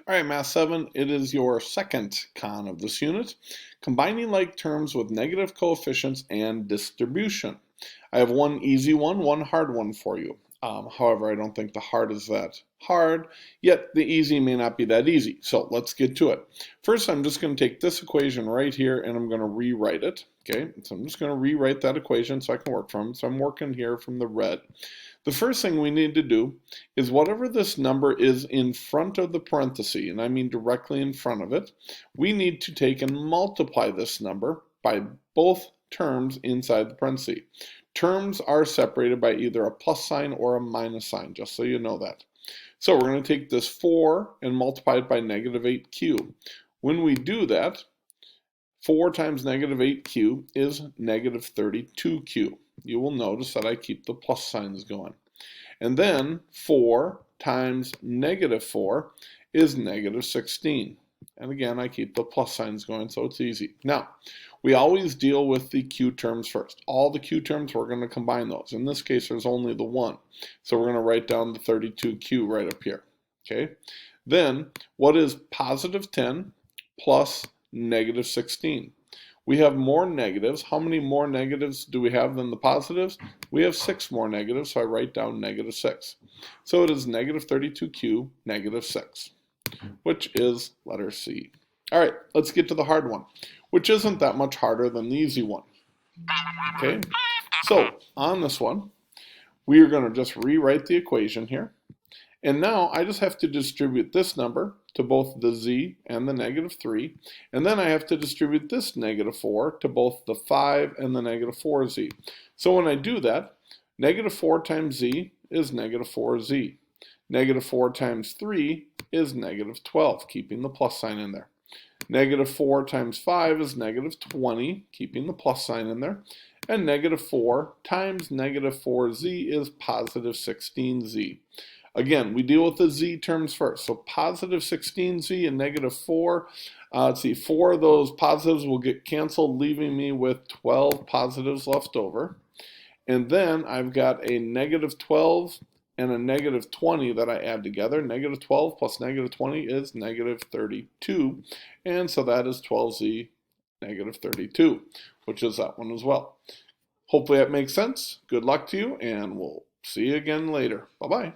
All right, Math 7, it is your second con of this unit, combining like terms with negative coefficients and distribution. I have one easy one hard one for you. However, I don't think the hard is that hard, yet the easy may not be that easy. So let's get to it. First, I'm just going to take this equation right here and I'm going to rewrite it. Okay, so I'm just going to rewrite that equation so I can work from it. So I'm working here from the red. The first thing we need to do is whatever this number is in front of the parenthesis, and I mean directly in front of it, we need to take and multiply this number by both terms inside the parenthesis. Terms are separated by either a plus sign or a minus sign, just so you know that. So we're going to take this 4 and multiply it by negative 8q. When we do that, 4 times negative 8q is negative 32q. You will notice that I keep the plus signs going. And then 4 times negative 4 is negative 16. And again, I keep the plus signs going, so it's easy. Now, we always deal with the q terms first. All the q terms, we're going to combine those. In this case, there's only the one. So we're going to write down the 32q right up here. Okay. Then, what is positive 10 plus negative 16? We have more negatives. How many more negatives do we have than the positives? We have 6 more negatives, so I write down negative 6. So it is negative 32q, negative 6, which is letter C. All right, let's get to the hard one, which isn't that much harder than the easy one. Okay, so on this one, we are going to just rewrite the equation here. And now I just have to distribute this number to both the z and the negative 3. And then I have to distribute this negative 4 to both the 5 and the negative 4z. So when I do that, negative 4 times z is negative 4z. Negative 4 times 3 is negative 12, keeping the plus sign in there. Negative 4 times 5 is negative 20, keeping the plus sign in there. And negative 4 times negative 4z is positive 16z. Again, we deal with the z terms first. So positive 16z and negative 4. Let's see, 4 of those positives will get canceled, leaving me with 12 positives left over. And then I've got a negative 12 and a negative 20 that I add together. Negative 12 plus negative 20 is negative 32. And so that is 12z negative 32, which is that one as well. Hopefully that makes sense. Good luck to you, and we'll see you again later. Bye-bye.